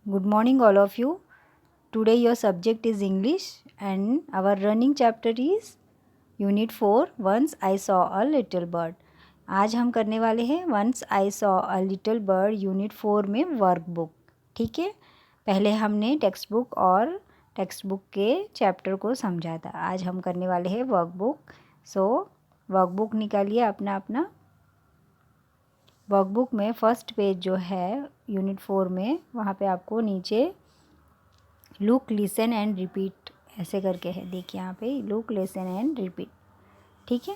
Good morning, all of you. Today, your subject is English, and our running chapter is Unit 4 Once I Saw a Little Bird. आज हम करने वाले हैं Once I Saw a Little Bird unit 4 में workbook. ठीक है, पहले हमने टेक्स्ट बुक और टेक्स्ट बुक के चैप्टर को समझा था. आज हम करने वाले हैं वर्कबुक. सो वर्कबुक निकालिए अपना अपना. वर्कबुक में फर्स्ट पेज जो है यूनिट 4 में, वहाँ पे आपको नीचे लुक लिसन एंड रिपीट ऐसे करके है. देखिए यहाँ पे लुक लिसन एंड रिपीट. ठीक है,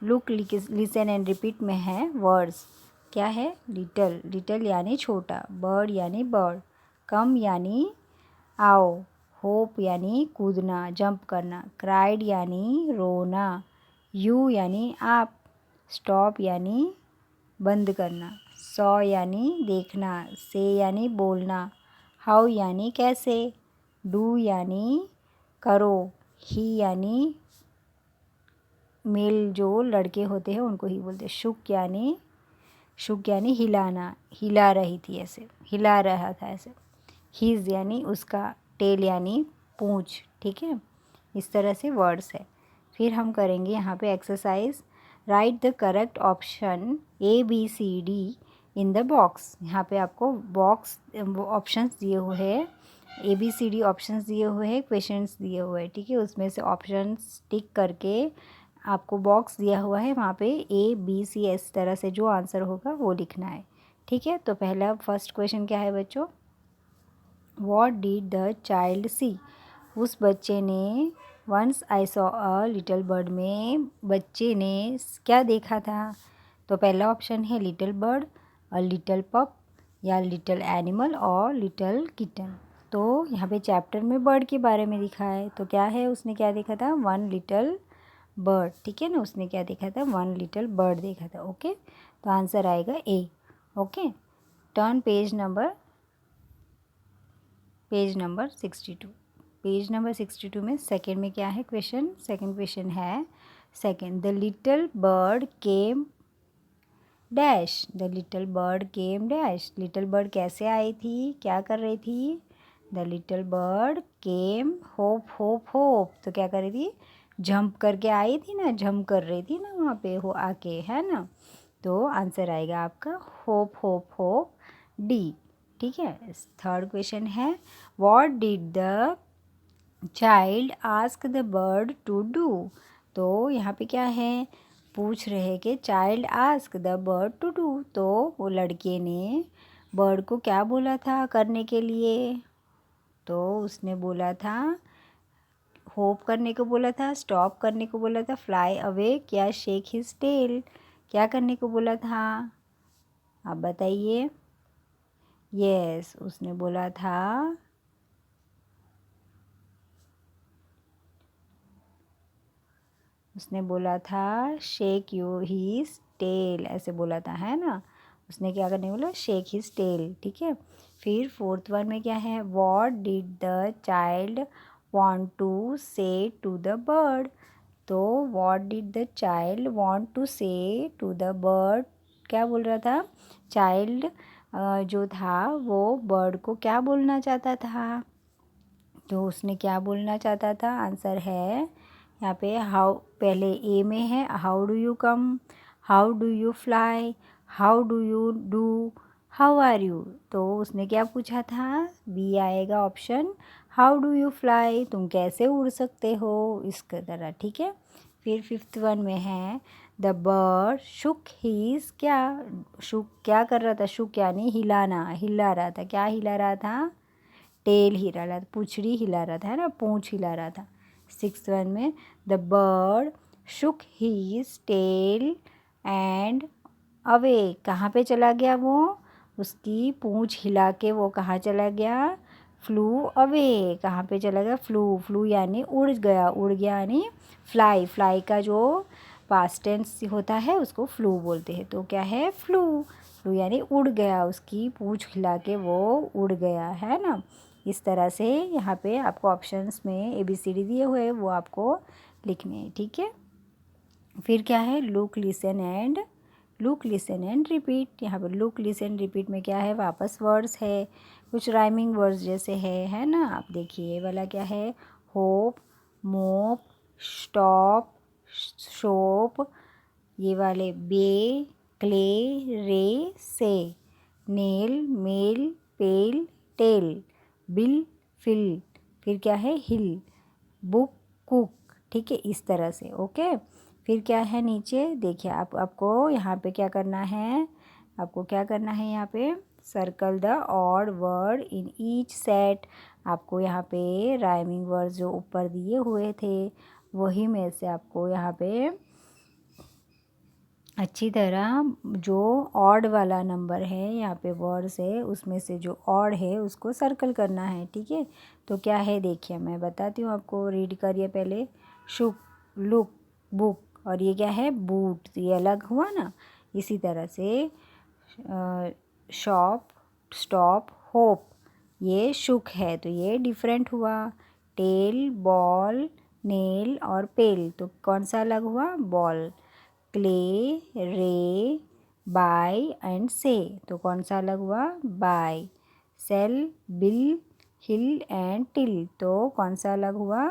लुक लिसन एंड रिपीट में है वर्ड्स. क्या है? लिटल. लिटल यानी छोटा. बर्ड यानी बर्ड. कम यानी आओ. होप यानी कूदना, जंप करना. क्राइड यानी रोना. यू यानी आप. स्टॉप यानी बंद करना. सॉ यानी देखना. से यानी बोलना. हाउ यानी कैसे. डू यानी करो. ही यानी मेल जो लड़के होते हैं उनको ही बोलते हैं. शुक यानी हिलाना. हिला रही थी ऐसे, हिला रहा था ऐसे. हिज यानी उसका. टेल यानी पूंछ. ठीक है, इस तरह से वर्ड्स है. फिर हम करेंगे यहाँ पे exercise. Right the correct option ABCD in the box. यहाँ पे आपको बॉक्स ऑप्शंस दिए हुए हैं. ABCD ऑप्शंस दिए हुए हैं, क्वेश्चंस दिए हुए हैं. ठीक है, उसमें से ऑप्शंस टिक करके आपको बॉक्स दिया हुआ है, वहाँ पे ABC इस तरह से जो आंसर होगा वो लिखना है. ठीक है, तो पहला फर्स्ट क्वेश्चन क्या है बच्चों? What did the child see? उस बच्चे ने Once I saw a little bird में बच्चे ने क्या देखा था? तो पहला ऑप्शन है लिटिल बर्ड, अ लिटिल पप, या लिटिल एनिमल और लिटिल किटन. तो यहाँ पे चैप्टर में बर्ड के बारे में लिखा है. तो क्या है, उसने क्या देखा था? One little bird. ठीक है ना, उसने क्या देखा था? वन लिटिल बर्ड देखा था. ओके, तो आंसर आएगा A. Okay, turn page number 62. Page number 62 में सेकंड में क्या है क्वेश्चन? सेकंड क्वेश्चन है second. The little bird came dash. The little bird came dash. Little bird कैसे आई थी, क्या कर रही थी? The little bird came hope hope hope. तो क्या कर रही थी? जंप करके आई थी ना, जंप कर रही थी ना वहाँ पे हो आके, है ना. तो आंसर आएगा आपका होप होप होप D. ठीक है, थर्ड क्वेश्चन है what did the child ask the bird to do. तो यहाँ पे क्या है, पूछ रहे कि child ask the bird to do. तो वो लड़के ने बर्ड को क्या बोला था करने के लिए? तो उसने बोला था होप करने को बोला था, स्टॉप करने को बोला था, फ्लाई अवे, क्या शेक हिज टेल. क्या करने को बोला था आप बताइए? यस, उसने बोला था शेक यू हिज टेल, ऐसे बोला था, है ना. उसने क्या करने बोला? Shake his tail. ठीक है, फिर फोर्थ वन में क्या है? What did the child want to say to the bird. तो what did the child want to say to the bird. क्या बोल रहा था चाइल्ड? जो था वो बर्ड को क्या बोलना चाहता था? तो उसने क्या बोलना चाहता था? आंसर है यहाँ पे हाउ. पहले ए में है how do you come, how do you fly, how do you do, how are you. तो उसने क्या पूछा था? बी आएगा option. How do you fly, तुम कैसे उड़ सकते हो, इसके तरह. ठीक है, फिर फिफ्थ वन में है द बर्ड शुक हीज. क्या कर रहा था? शुक यानी हिलाना, हिला रहा था. क्या हिला रहा था? टेल हिला रहा था, पूंछड़ी हिला रहा था, है ना, पूंछ हिला रहा था. सिक्स वन में the bird shook his tail and away. कहाँ पे चला गया वो? उसकी पूंछ हिला के वो कहाँ चला गया? Flu away. कहाँ पे चला गया? फ्लू. फ्लू यानी उड़ गया, उड़ गया यानी फ्लाई. फ्लाई का जो पास्ट टेंस होता है उसको फ्लू बोलते हैं. तो क्या है? फ्लू. फ्लू यानी उड़ गया, उसकी पूंछ हिला के वो उड़ गया, है ना. इस तरह से यहाँ पे आपको ऑप्शंस में ABCD दिए हुए हैं, वो आपको लिखने हैं. ठीक है, फिर क्या है? Look listen and look listen and repeat. यहाँ पे लुक लिसन रिपीट में क्या है, वापस वर्ड्स है, कुछ राइमिंग वर्ड्स जैसे है ना। आप देखिए ये वाला क्या है, होप, मोप, स्टॉप, शोप, ये वाले बे, क्ले, रे, से, नेल, मेल, पेल, टेल, बिल, फिल, फिर क्या है, हिल, बुक, कुक। ठीक है, इस तरह से। ओके, फिर क्या है नीचे देखिए, आपको यहाँ पे क्या करना है, आपको क्या करना है, यहाँ पे circle the odd word in each set. आपको यहाँ पे राइमिंग वर्ड जो ऊपर दिए हुए थे वही में से आपको यहाँ पे अच्छी तरह जो ऑड वाला नंबर है यहाँ पे वर्ड्स है उसमें से जो ऑड है उसको सर्कल करना है। ठीक है, तो क्या है देखिए मैं बताती हूँ आपको, रीड करिए पहले। शुक, लुक, बुक, और ये क्या है, बूट, तो ये अलग हुआ ना। इसी तरह से शॉप, स्टॉप, होप, ये शुक है तो ये डिफरेंट हुआ। टेल, बॉल, नेल और पेल, तो कौन सा अलग हुआ, ball. Clay, ray, buy and say, तो कौन सा अलग हुआ, buy. Sell, bill, hill and till, तो कौन सा अलग हुआ,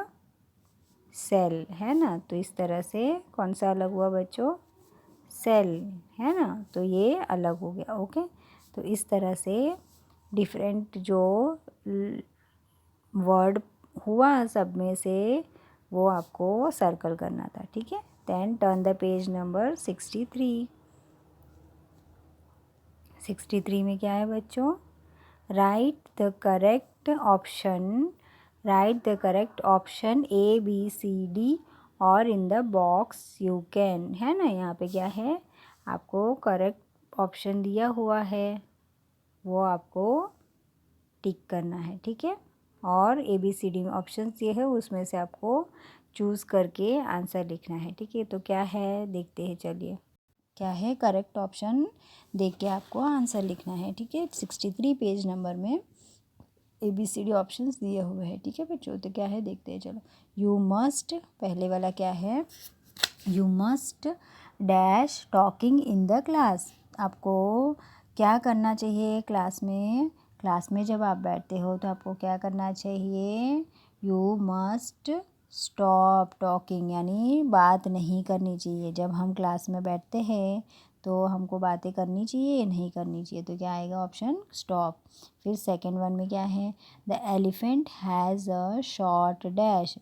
सेल, है ना। तो इस तरह से कौन सा अलग हुआ बच्चों, सेल, है ना। तो ये अलग हो गया। ओके, तो इस तरह से डिफरेंट जो वर्ड हुआ सब में से वो आपको सर्कल करना था। ठीक है, then turn the page number 63। 63 में क्या है बच्चों, write the correct option, write the correct option A B C D और in the box you can, है ना। यहाँ पे क्या है, आपको करेक्ट ऑप्शन दिया हुआ है वो आपको टिक करना है। ठीक है, और ABCD में ऑप्शन ये है उसमें से आपको चूज़ करके आंसर लिखना है। ठीक है, तो क्या है देखते हैं, चलिए क्या है करेक्ट ऑप्शन देख के आपको आंसर लिखना है। ठीक है, 63 पेज नंबर में ABCD ऑप्शंस दिए हुए हैं। ठीक है बच्चों, तो क्या है देखते हैं, चलो। यू मस्ट, पहले वाला क्या है, you must dash talking in the class. आपको क्या करना चाहिए क्लास में, क्लास में जब आप बैठते हो तो आपको क्या करना चाहिए, यू मस्ट स्टॉप टॉकिंग, यानी बात नहीं करनी चाहिए। जब हम क्लास में बैठते हैं तो हमको बातें करनी चाहिए, नहीं करनी चाहिए, तो क्या आएगा ऑप्शन स्टॉप। फिर सेकंड वन में क्या है, the elephant has a short dash.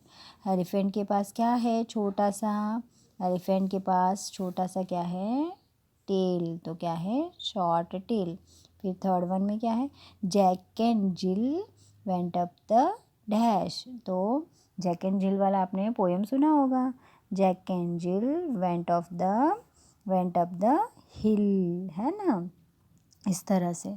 Elephant के पास क्या है, छोटा सा, एलिफेंट के पास छोटा सा क्या है, टेल, तो क्या है, शॉर्ट टेल। फिर थर्ड वन में क्या है, Jack and Jill went up the dash. तो जैक एंड जिल वाला आपने पोएम सुना होगा, Jack and Jill went up the hill, है ना। इस तरह से,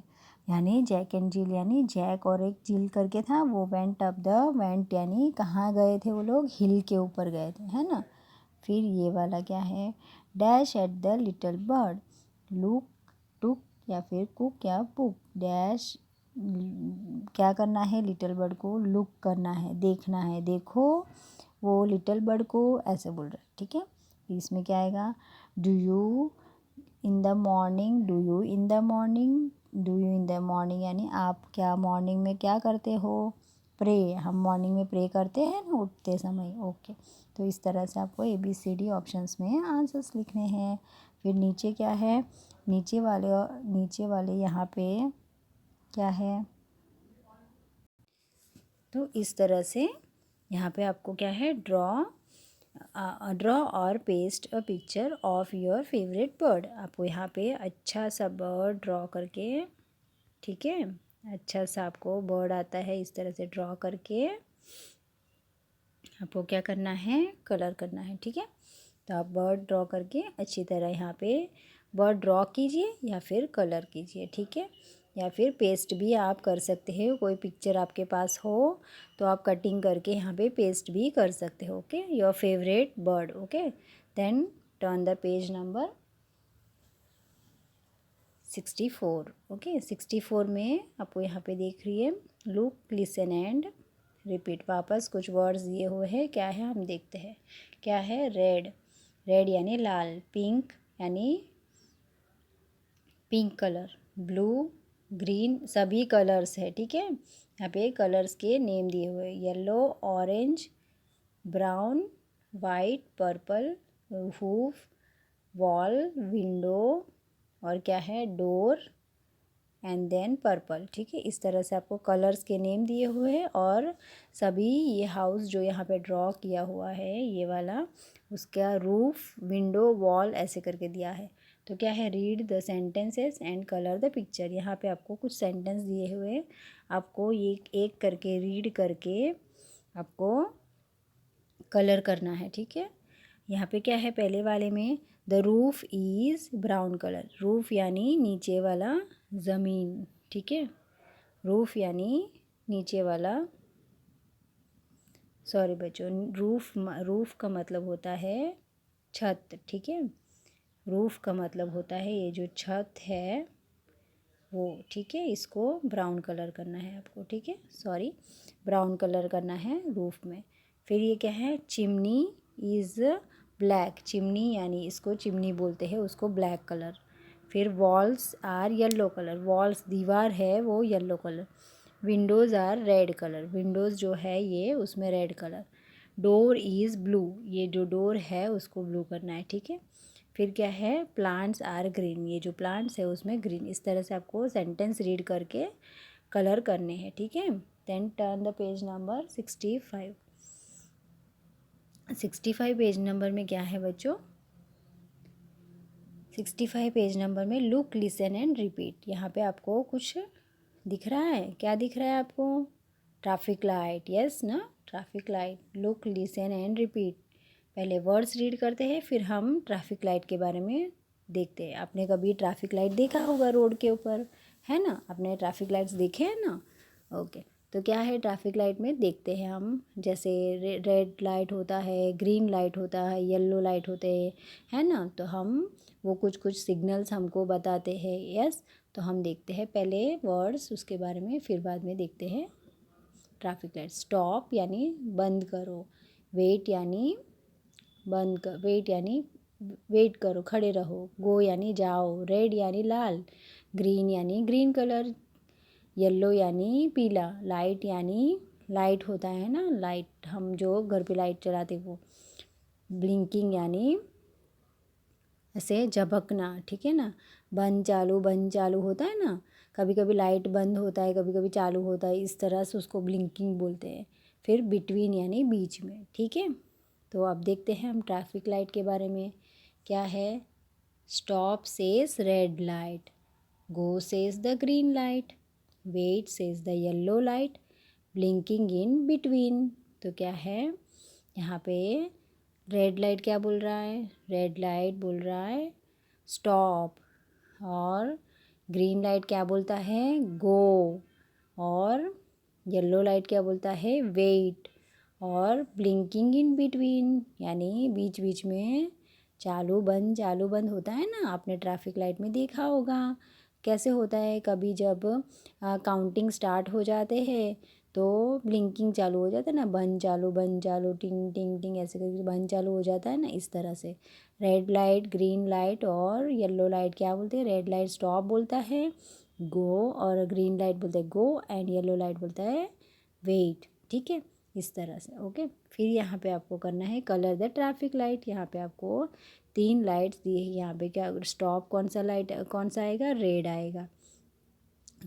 यानी जैक एंड जिल यानी जैक और एक जिल करके था, वो वेंट अप द, वेंट यानी कहाँ गए थे वो लोग, हिल के ऊपर गए थे, है ना। फिर ये वाला क्या है, dash at the little bird, look, took या फिर कुक या बुक, डैश क्या करना है, लिटिल बर्ड को लुक करना है, देखना है, देखो वो लिटिल बर्ड को, ऐसे बोल रहे। ठीक है, इसमें क्या आएगा, do you in the morning, do you in the morning, do you in the morning यानी आप क्या मॉर्निंग में क्या करते हो, प्रे, हम मॉर्निंग में प्रे करते हैं ना उठते समय। ओके, तो इस तरह से आपको ABCD ऑप्शंस में आंसर्स लिखने हैं। फिर नीचे क्या है, नीचे वाले यहाँ पे क्या है, तो इस तरह से यहाँ पे आपको क्या है, ड्रॉ और paste a picture of your favourite bird. आपको यहाँ पे अच्छा सा बर्ड ड्रॉ करके, ठीक है, अच्छा सा आपको बर्ड आता है, इस तरह से ड्रॉ करके आपको क्या करना है, कलर करना है। ठीक है, तो आप बर्ड ड्रॉ करके अच्छी तरह यहाँ पे बर्ड ड्रॉ कीजिए या फिर कलर कीजिए। ठीक है, या फिर पेस्ट भी आप कर सकते हो, कोई पिक्चर आपके पास हो तो आप कटिंग करके यहाँ पे पेस्ट भी कर सकते हो। Okay, your favourite bird. Okay, then turn the page number 64। Okay, 64 में आपको यहाँ पे देख रही है, लुक, लिसन एंड रिपीट। वापस कुछ वर्ड्स दिए हुए हैं, क्या है हम देखते हैं। क्या है, रेड, रेड यानी लाल, पिंक यानी पिंक कलर, ब्लू, ग्रीन, सभी कलर्स है, ठीक है। यहाँ पे कलर्स के नेम दिए हुए हैं, yellow, orange, brown, white, purple, roof, wall, window और क्या है, डोर एंड देन पर्पल, ठीक है। इस तरह से आपको कलर्स के नेम दिए हुए हैं और सभी ये हाउस जो यहाँ पे ड्रॉ किया हुआ है ये वाला, उसका रूफ, विंडो, वॉल ऐसे करके दिया है। तो क्या है, read the sentences and colour the picture. यहाँ पे आपको कुछ सेंटेंस दिए हुए हैं, आपको एक एक करके रीड करके आपको कलर करना है, ठीक है। यहाँ पे क्या है, पहले वाले में the roof is brown colour, roof यानी नीचे वाला ज़मीन, ठीक है। रूफ यानी नीचे वाला, सॉरी बच्चों, रूफ का मतलब होता है छत, ठीक है। रूफ का मतलब होता है ये जो छत है वो, ठीक है। इसको ब्राउन कलर करना है आपको, ठीक है, सॉरी, ब्राउन कलर करना है रूफ में। फिर ये क्या है, चिमनी इज़ ब्लैक, चिमनी यानी इसको चिमनी बोलते हैं, उसको ब्लैक कलर। फिर walls are yellow colour, walls दीवार है वो yellow colour. Windows are red colour, windows जो है ये उसमें red colour. Door is blue, ये जो डोर है उसको ब्लू करना है, ठीक है। फिर क्या है, प्लांट्स आर ग्रीन, ये जो प्लांट्स है उसमें ग्रीन। इस तरह से आपको सेंटेंस रीड करके कलर करने हैं, ठीक है। Then turn the page number 65। 65 page number में क्या है बच्चों, 65 पेज नंबर में लुक, लिसन एंड रिपीट। यहाँ पे आपको कुछ दिख रहा है, क्या दिख रहा है आपको, ट्रैफिक लाइट, यस ना, traffic light. Look, listen and repeat, पहले वर्ड्स रीड करते हैं फिर हम ट्रैफिक लाइट के बारे में देखते हैं। आपने कभी ट्रैफिक लाइट देखा होगा रोड के ऊपर, है ना, आपने ट्रैफिक लाइट्स देखे हैं ना, ओके। तो क्या है, ट्रैफिक लाइट में देखते हैं हम, जैसे रेड लाइट होता है, ग्रीन लाइट होता है, येलो लाइट होते हैं, है ना। तो हम वो कुछ कुछ सिग्नल्स हमको बताते हैं, यस। तो हम देखते हैं पहले वर्ड्स, उसके बारे में फिर बाद में देखते हैं ट्रैफिक लाइट। स्टॉप यानी बंद करो, वेट यानी वेट यानी वेट करो, खड़े रहो। गो यानी जाओ, रेड यानी लाल, ग्रीन यानी ग्रीन कलर, येलो यानी पीला, लाइट यानी लाइट होता है ना, लाइट हम जो घर पे लाइट चलाते वो, ब्लिंकिंग यानी ऐसे झपकना, ठीक है ना। बंद चालू होता है ना, कभी कभी लाइट बंद होता है, कभी कभी चालू होता है, इस तरह से उसको ब्लिंकिंग बोलते हैं। फिर बिटवीन यानी बीच में, ठीक है। तो अब देखते हैं हम ट्रैफिक लाइट के बारे में, क्या है, stop says red light, go says the green light, wait says the yellow light, blinking in between. तो क्या है, यहाँ पे रेड लाइट क्या बोल रहा है, रेड लाइट बोल रहा है स्टॉप, और ग्रीन लाइट क्या बोलता है, गो, और येलो लाइट क्या बोलता है, वेट, और ब्लिंकिंग इन बिटवीन यानी बीच बीच में चालू बंद होता है ना, आपने ट्रैफिक लाइट में देखा होगा कैसे होता है। कभी जब काउंटिंग स्टार्ट हो जाते हैं तो ब्लिंकिंग चालू हो जाता है ना, बंद चालू टिंग टिंग टिंग ऐसे करके बंद चालू हो जाता है ना, इस तरह से। रेड लाइट, ग्रीन लाइट और येलो लाइट क्या बोलते हैं, रेड लाइट स्टॉप बोलता है गो, और ग्रीन लाइट बोलता है गो, एंड येलो लाइट बोलता है वेट, ठीक है, इस तरह से, ओके। फिर यहाँ पे आपको करना है कलर द ट्रैफिक लाइट। यहाँ पे आपको 3 लाइट्स दी है, यहाँ पे क्या स्टॉप कौन सा लाइट कौन सा आएगा, रेड आएगा,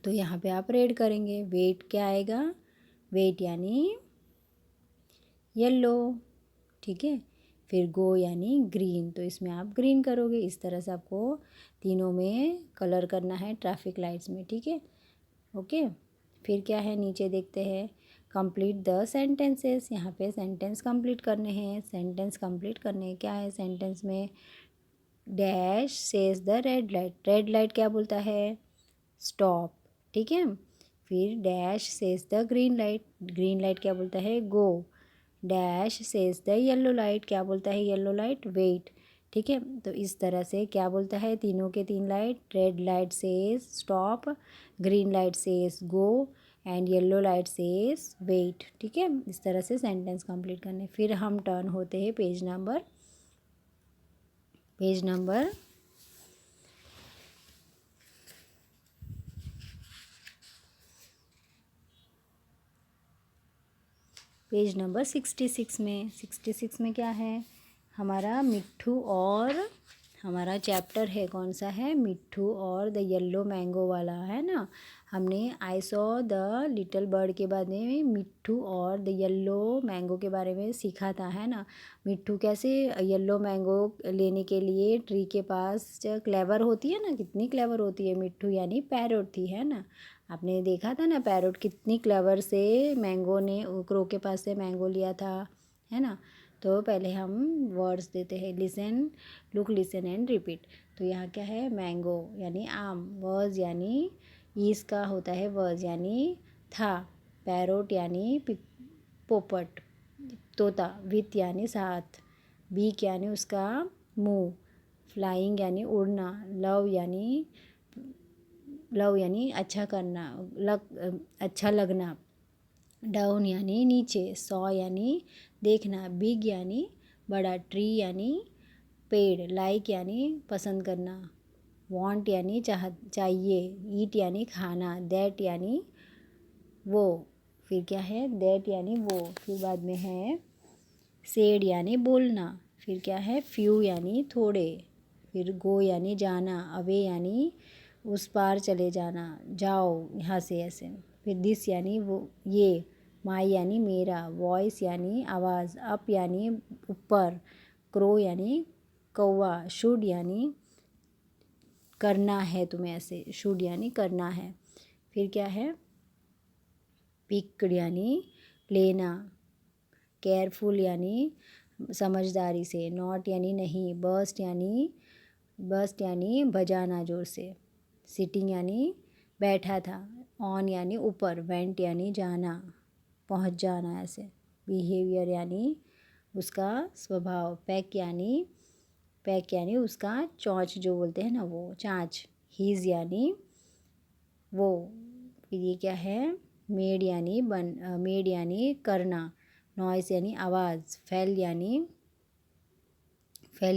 तो यहाँ पे आप रेड करेंगे। वेट क्या आएगा, वेट यानी येलो, ठीक है। फिर गो यानी ग्रीन, तो इसमें आप ग्रीन करोगे। इस तरह से आपको तीनों में कलर करना है ट्रैफिक लाइट्स में, ठीक है, ओके। फिर क्या है, नीचे देखते हैं कंप्लीट द सेंटेंसेस। यहाँ पे सेंटेंस कंप्लीट करने हैं, सेंटेंस कंप्लीट करने क्या है, सेंटेंस में dash says the red light, red light क्या बोलता है, स्टॉप, ठीक है। फिर dash says the green light क्या बोलता है, go, dash says the yellow light क्या बोलता है, येलो लाइट वेट, ठीक है। तो इस तरह से क्या बोलता है, तीनों के 3 light, red light says stop, green light says go, and yellow light says wait, ठीक है। इस तरह से सेंटेंस कंप्लीट करने। फिर हम टर्न होते हैं पेज नंबर 65 पेज नंबर 66 में। 66 में क्या है हमारा मिट्ठू और हमारा चैप्टर है कौन सा है, मिट्ठू और द येलो मैंगो वाला है ना। हमने I saw the little bird के बारे में मिट्ठू और द येलो मैंगो के बारे में सीखा था, है ना। मिट्ठू कैसे येलो मैंगो लेने के लिए ट्री के पास क्लेवर होती है ना, कितनी क्लेवर होती है मिट्ठू, यानी पैरोट थी, है ना। आपने देखा था ना पैरोट कितनी क्लेवर से मैंगो ने क्रो के पास से मैंगो लिया था, है ना। तो पहले हम वर्ड्स देते हैं, listen, look, listen and repeat. तो यहाँ क्या है, मैंगो यानी आम, वर्ज यानी ईस का होता है वर्ज यानी था, पैरोट यानी पोपट तोता, विथ यानी साथ, बीक यानी उसका मुंह, फ्लाइंग यानी उड़ना, लव यानी अच्छा करना, अच्छा लगना, डाउन यानी नीचे, सॉ यानी देखना, बिग यानी बड़ा, ट्री यानी पेड़, लाइक यानी पसंद करना, वांट यानी चाहिए, ईट यानी खाना, दैट यानी वो, फिर क्या है दैट यानी वो, फिर बाद में है सेड यानी बोलना, फिर क्या है फ्यू यानी थोड़े, फिर गो यानी जाना, अवे यानी उस पार चले जाना, जाओ यहाँ से ऐसे, फिर दिस यानी वो ये, माई यानी मेरा, वॉइस यानी आवाज़, अप यानी ऊपर, क्रो यानी कौवा, शुड यानी करना है तुम्हें ऐसे, शुड यानी करना है, फिर क्या है पिक्ड यानी लेना, केयरफुल यानी समझदारी से, नॉट यानी नहीं, बस्ट यानी बजाना ज़ोर से, सिटिंग यानी बैठा था, ऑन यानी ऊपर, वेंट यानी जाना, पहुंच जाना ऐसे, बिहेवियर यानी उसका स्वभाव, पैक यानी उसका चोंच जो बोलते हैं ना वो चाँच, हीज़ यानी वो, फिर ये क्या है मेड यानी करना, नॉइस यानी आवाज़, फेल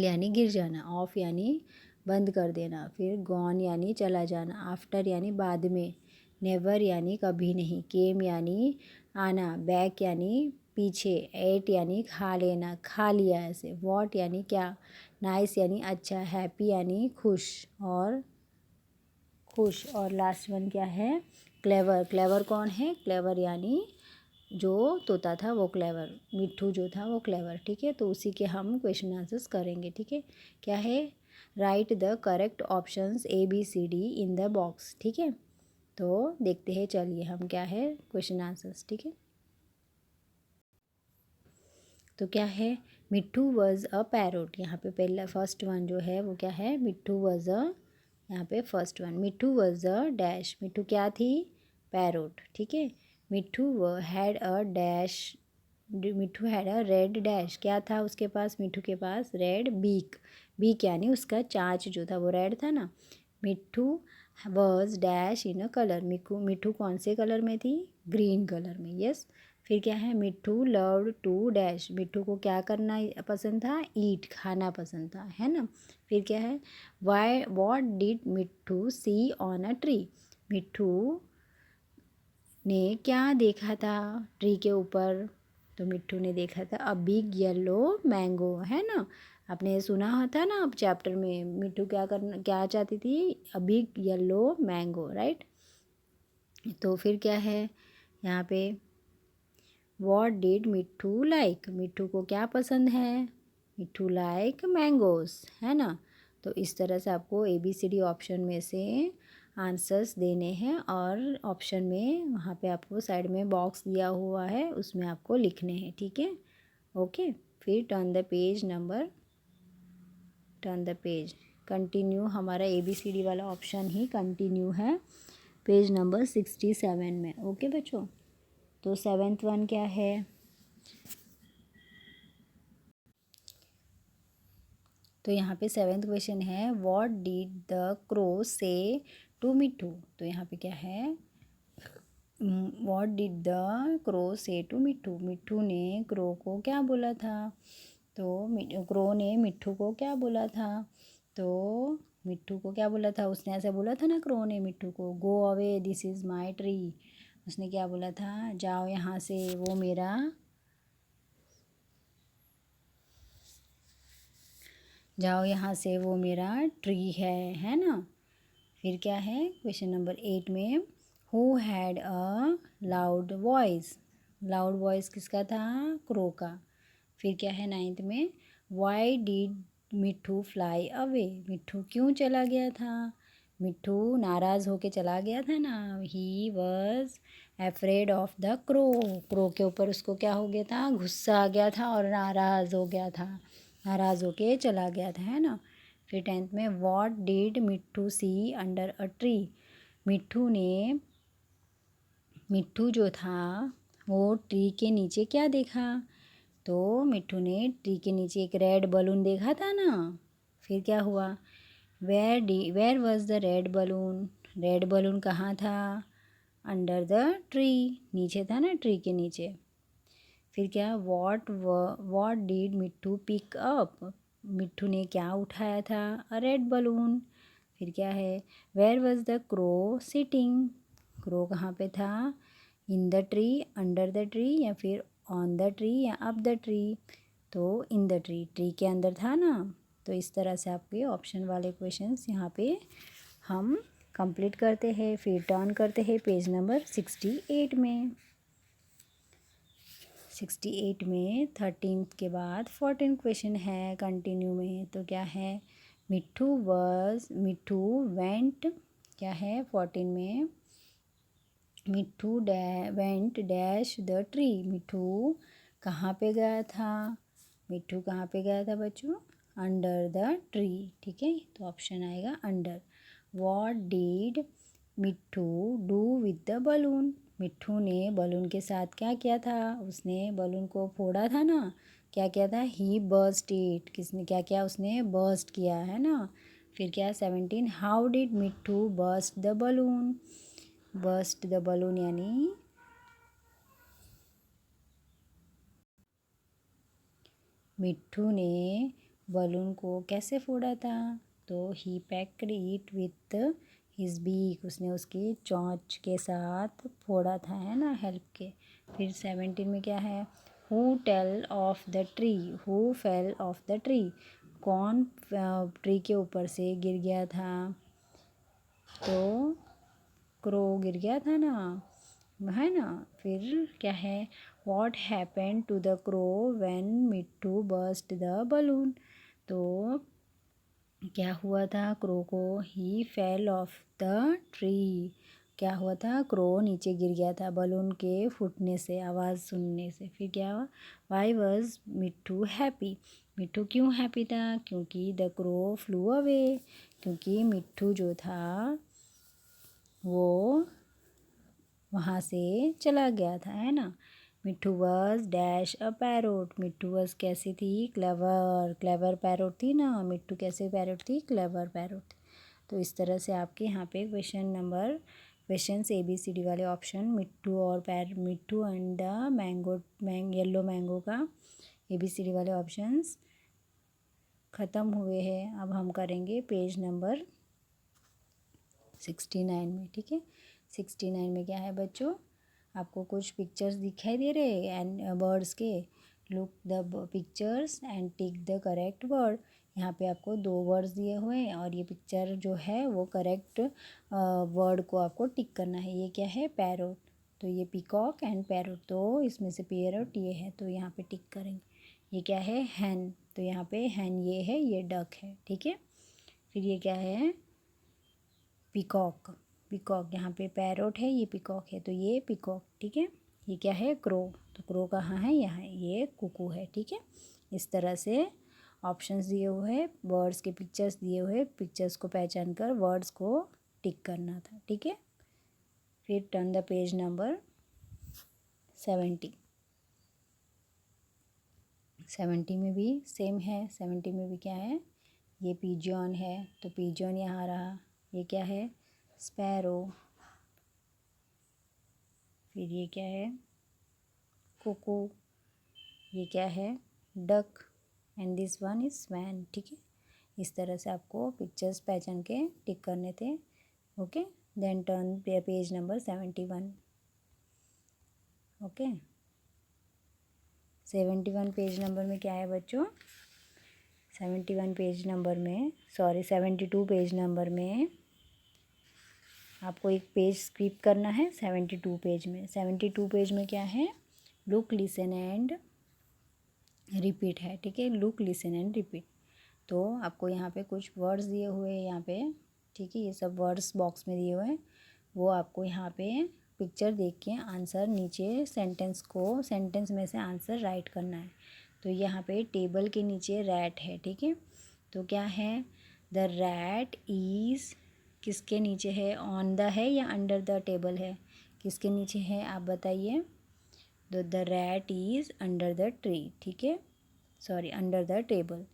यानी गिर जाना, ऑफ यानी बंद कर देना, फिर गॉन यानी चला जाना, आफ्टर यानी बाद में, नेवर यानी कभी नहीं, केम यानी आना, बैक यानी पीछे, एट यानी खा लेना, खा लिया ऐसे, वॉट यानी क्या, नाइस यानी अच्छा, हैप्पी यानी खुश और लास्ट वन क्या है क्लेवर कौन है, क्लेवर यानी जो तोता था वो क्लेवर, मिट्ठू जो था वो क्लेवर, ठीक है। तो उसी के हम क्वेश्चन आंसर्स करेंगे, ठीक है। क्या है right the correct options ABCD in the box, ठीक है। तो देखते हैं चलिए हम क्या है क्वेश्चन आंसर्स, ठीक है। तो क्या है मिट्ठू वॉज अ पैरोट, यहाँ पे पहला फर्स्ट वन जो है वो क्या है मिट्ठू वॉज अ, यहाँ पे first one Mitthu was a dash, मिट्ठू क्या थी पैरोट, ठीक है। मिट्ठू had a dash, Mitthu had a red dash, क्या था उसके पास मिट्ठू के पास रेड बीक यानी उसका चाँच जो था वो रेड था ना। मिट्ठू was dash in a colour, मिट्ठू कौन से कलर में थी ग्रीन कलर में, यस। फिर क्या है मिट्ठू लव्ड टू डैश, मिट्ठू को क्या करना पसंद था ईट खाना पसंद था, है ना। फिर क्या है Y what did Mitthu C on a tree, मिट्ठू ने क्या देखा था ट्री के ऊपर, तो मिट्ठू ने देखा था अ बिग येलो मैंगो, है ना। आपने सुना था ना अब चैप्टर में मिट्ठू क्या चाहती थी a big yellow mango, right. तो फिर क्या है यहाँ पे वॉट डिड मिट्ठू लाइक, मिट्ठू को क्या पसंद है मिट्ठू लाइक मैंगोस, है ना। तो इस तरह से आपको ABCD ऑप्शन में से आंसर्स देने हैं और ऑप्शन में वहाँ पे आपको साइड में बॉक्स दिया हुआ है उसमें आपको लिखने हैं, ठीक है। ओके फिर टर्न द पेज कंटिन्यू, हमारा ABCD वाला ऑप्शन ही कंटिन्यू है पेज नंबर 67 में, ओके बच्चों। तो 7th वन क्या है, तो यहाँ पे 7th क्वेश्चन है व्हाट डिड द क्रो से टू मिट्ठू, तो यहाँ पे क्या है व्हाट डिड द क्रो से टू मिट्ठू, मिट्ठू ने क्रो को क्या बोला था, तो क्रो ने मिट्ठू को क्या बोला था, तो मिट्ठू को क्या बोला था उसने ऐसा बोला था ना क्रो ने मिट्ठू को go away this is my tree, उसने क्या बोला था जाओ यहाँ से वो मेरा जाओ यहाँ से, वो मेरा ट्री है ना। फिर क्या है क्वेश्चन नंबर 8 में, who had a loud voice. Loud voice किसका था? क्रो का। फिर क्या है 9th में, why did Mitthu fly away. मिट्ठू क्यों चला गया था? मिट्ठू नाराज़ होके चला गया था ना। He was afraid of the crow. Crow के ऊपर उसको क्या हो गया था? गुस्सा आ गया था और नाराज़ हो गया था, नाराज़ होके चला गया था, है ना। फिर 10th में, what did Mitthu C under a tree. मिट्ठू जो था वो ट्री के नीचे क्या देखा? तो मिट्ठू ने ट्री के नीचे एक रेड बलून देखा था ना। फिर क्या हुआ? Where was the red balloon. Red balloon कहाँ था? अंडर द ट्री, नीचे था ना, ट्री के नीचे। फिर क्या, what did Mitthu pick up. Mitthu ने क्या उठाया था? A red balloon. फिर क्या है, where was the crow sitting. Crow कहाँ पे था? In the tree, under the tree, या फिर ऑन द ट्री, या अप द ट्री। तो इन द ट्री, ट्री के अंदर था ना। तो इस तरह से आपके ऑप्शन वाले क्वेश्चंस यहाँ पे हम कंप्लीट करते हैं। फिर टर्न करते हैं पेज नंबर 68 में। 68 में 13th के बाद 14 क्वेश्चन है कंटिन्यू में। तो क्या है, मिट्ठू वेंट, क्या है 14 में, मिट्ठू वेंट डैश द ट्री। मिट्ठू कहाँ पे गया था? मिट्ठू कहाँ पे गया था बच्चों? अंडर द ट्री, ठीक है। तो ऑप्शन आएगा under. What did Mitthu do with the balloon. मिट्ठू ने बलून के साथ क्या किया था? उसने बलून को फोड़ा था ना। क्या किया था? ही बर्स्ट इट। किसने क्या किया? उसने बर्स्ट किया, है ना। फिर क्या 17, how did Mitthu burst the balloon. Burst the balloon यानी मिट्ठू ने बलून को कैसे फोड़ा था? तो he pecked it with his beak. उसने उसकी चोंच के साथ फोड़ा था, है ना, हेल्प के। फिर 17 में क्या है, who fell off the tree. Who fell off the tree. कौन ट्री के ऊपर से गिर गया था? तो क्रो गिर गया था ना, है ना। फिर क्या है, what happened to the crow when Mitthu burst the balloon. तो क्या हुआ था क्रो को? He fell off the tree. क्या हुआ था? क्रो नीचे गिर गया था बलून के फूटने से, आवाज़ सुनने से। फिर क्या हुआ, वाई वॉज मिट्ठू हैप्पी। मिट्ठू क्यों हैप्पी था? क्योंकि द क्रो फ्लू अवे। क्योंकि मिट्ठू जो था वो वहाँ से चला गया था, है ना। मिट्ठू was dash a parrot. Mitthu was कैसी थी? क्लेवर। क्लेवर पैरोट थी ना। मिट्ठू कैसे पैरोट थी? Clever parrot. तो इस तरह से आपके यहाँ पे क्वेश्चन ABCD वाले option, Mitthu and the yellow mango का ABCD वाले ऑप्शंस ख़त्म हुए हैं। अब हम करेंगे पेज नंबर 69 में, ठीक है। 69 में क्या है बच्चों, आपको कुछ पिक्चर्स दिखाई दे रहे हैं एंड बर्ड्स के। Look the pictures and tick the correct word. यहाँ पे आपको 2 वर्ड्स दिए हुए हैं और ये पिक्चर जो है वो करेक्ट वर्ड को आपको टिक करना है। ये क्या है? पैरोट। तो ये पीकॉक एंड पैरोट, तो इसमें से पैरोट ये है, तो यहाँ पे टिक करेंगे। ये क्या है? हैन। तो यहाँ पे हैन ये है, ये डक है, ठीक है। फिर ये क्या है? पिकॉक। पिकॉक, यहाँ पे पैरोट है, ये पिकॉक है, तो ये पिकॉक, ठीक है। ये क्या है? क्रो। तो क्रो कहाँ है? यहाँ है, ये कुकू है, ठीक है। इस तरह से ऑप्शंस दिए हुए हैं, वर्ड्स के पिक्चर्स दिए हुए, पिक्चर्स को पहचान कर वर्ड्स को टिक करना था, ठीक है। फिर टर्न द पेज नंबर 70। 70 में भी सेम है। 70 में भी क्या है? ये पिजॉन है, तो पिजॉन यहाँ रहा। ये क्या है? स्पैरो। फिर ये क्या है? कुकू। ये क्या है? Duck. And this one is swan, ठीक है। इस तरह से आपको पिक्चर्स पहचान के टिक करने थे, okay. Then turn page number 71, okay. 71 page number में क्या है बच्चों? 71 पेज नंबर में, सॉरी 72 पेज नंबर में आपको एक पेज स्किप करना है। 72 पेज में, 72 पेज में क्या है, लुक लिसन एंड रिपीट है, ठीक है। Look listen and repeat. तो आपको यहाँ पे कुछ वर्ड्स दिए हुए हैं यहाँ पे, ठीक है। ये सब वर्ड्स बॉक्स में दिए हुए हैं, वो आपको यहाँ पे पिक्चर देख के आंसर नीचे सेंटेंस में से आंसर राइट करना है। तो यहाँ पे टेबल के नीचे रैट है, ठीक है। तो क्या है, द रैट इज़ किसके नीचे है, ऑन द है या अंडर द टेबल है, किसके नीचे है आप बताइए। तो the rat is under the tree, ठीक है, सॉरी अंडर द टेबल।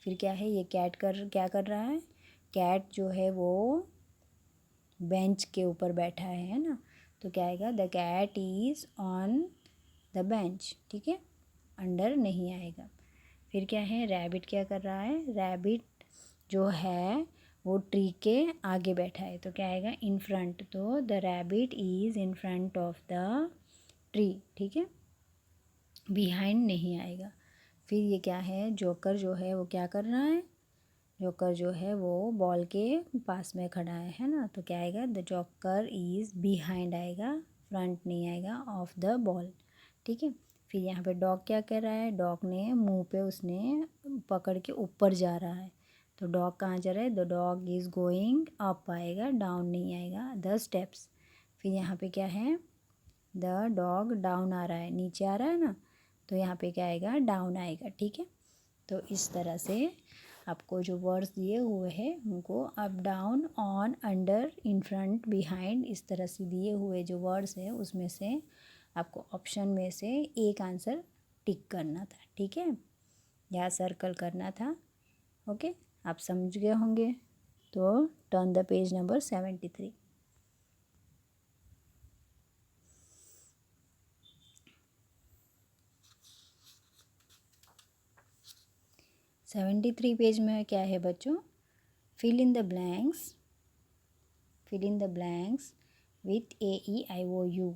फिर क्या है, ये क्या कर रहा है, कैट जो है वो बेंच के ऊपर बैठा है ना। तो क्या आएगा, the cat is on the bench, ठीक है, अंडर नहीं आएगा। फिर क्या है, रैबिट क्या कर रहा है, रैबिट जो है वो ट्री के आगे बैठा है। तो क्या आएगा, इन फ्रंट। तो the rabbit is in front of the tree, ठीक है, बिहाइंड नहीं आएगा। फिर ये क्या है, जोकर जो है वो क्या कर रहा है, जोकर जो है वो बॉल के पास में खड़ा है ना। तो क्या आएगा, द जोकर इज़ बिहाइंड आएगा, फ्रंट नहीं आएगा, ऑफ द बॉल, ठीक है। फिर यहाँ पे डॉग क्या कर रहा है, डॉग ने मुंह पे उसने पकड़ के ऊपर जा रहा है। तो डॉग कहाँ जा रहा है, the dog is going up आएगा, डाउन नहीं आएगा, द स्टेप्स। फिर यहाँ पे क्या है, द डॉग डाउन आ रहा है, नीचे आ रहा है ना। तो यहाँ पे क्या आएगा, डाउन आएगा, ठीक है। तो इस तरह से आपको जो वर्ड्स दिए हुए हैं उनको up down on under in front behind इस तरह से दिए हुए जो वर्ड्स है उसमें से आपको ऑप्शन में से एक आंसर टिक करना था, ठीक है, या सर्कल करना था। ओके, आप समझ गए होंगे। तो turn the page number 73। 73 page में क्या है बच्चों, fill in the blanks with AEIOU,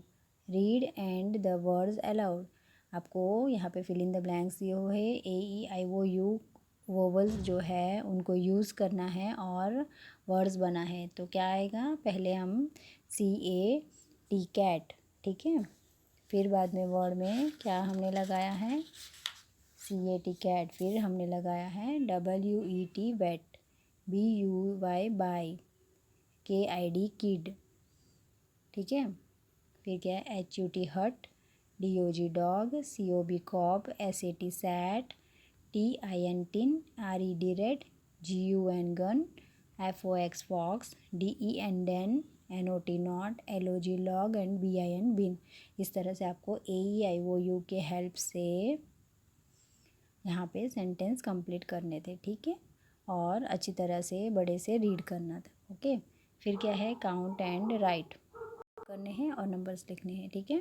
read and the words aloud. आपको यहाँ पे फिल इन द ब्लैंक्स दिए हुए है, AEIOU वोवल्स जो है उनको यूज़ करना है और वर्ड्स बना है। तो क्या आएगा, पहले हम CAT कैट, ठीक है, फिर बाद में वर्ड में क्या हमने लगाया है, CAT कैट, फिर हमने लगाया है WET wet, BUY buy, KID kid, ठीक है। फिर क्या है, HUT hut, DOG dog, COB cob, SAT sat, TIN tin, RED red, GUN gun, FOX fox, DEN den, NOT not, LOG log and BIN bin. इस तरह से आपको AEIOU के हेल्प से यहाँ पे सेंटेंस कंप्लीट करने थे, ठीक है, और अच्छी तरह से बड़े से रीड करना था। ओके, फिर क्या है, काउंट एंड राइट करने हैं और नंबर्स लिखने हैं, ठीक है।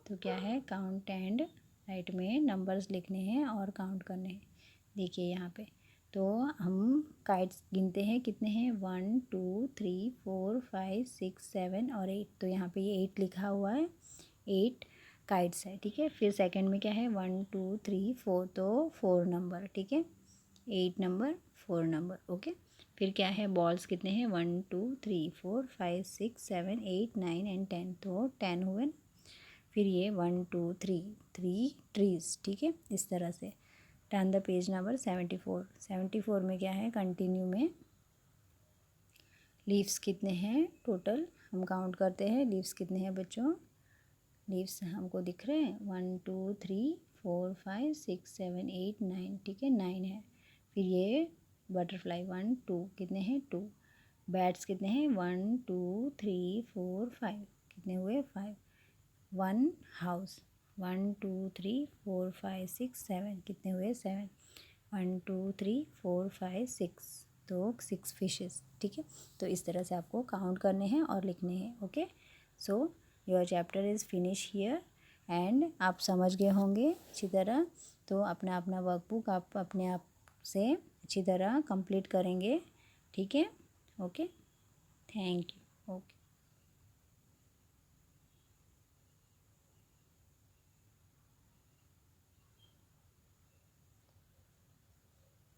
तो क्या है, काउंट एंड राइट में नंबर्स लिखने हैं और काउंट करने हैं। देखिए यहाँ पे तो हम काइट्स गिनते हैं, कितने हैं, 1 2 3 4 5 6 7 और 8। तो यहाँ पे ये 8 लिखा हुआ है, 8 काइट्स है, ठीक है। फिर सेकंड में क्या है, 1 2 3 4, तो 4 नंबर, ठीक है, 8 नंबर 4 नंबर। ओके, फिर क्या है, बॉल्स कितने हैं, 1 2 3 4 5 6 7 8 9 एंड 10, तो 10 हुए। फिर ये 1 2 3 ट्रीज, ठीक है, इस तरह से। Turn the page number 74। 74 में क्या है, कंटिन्यू में लीव्स कितने हैं टोटल हम काउंट करते हैं, लीव्स कितने हैं बच्चों, लीव्स हमको दिख रहे हैं 1 2 3 4 5 6 7 8 9, ठीक है, 9 है। फिर ये बटरफ्लाई 1 2 कितने हैं, 2। बैट्स कितने हैं, 1 2 3 4 5, कितने हुए, 5। 1 हाउस 1 2 3 4 5 6 7, कितने हुए, 7। 1 2 3 4 5 6, तो 6 फिशेस, ठीक है। तो इस तरह से आपको काउंट करने हैं और लिखने हैं। Okay, so your chapter is finish here and आप समझ गए होंगे अच्छी तरह। तो अपना अपना वर्कबुक आप अपने आप से अच्छी तरह कंप्लीट करेंगे, ठीक है। Okay, thank you. ओके।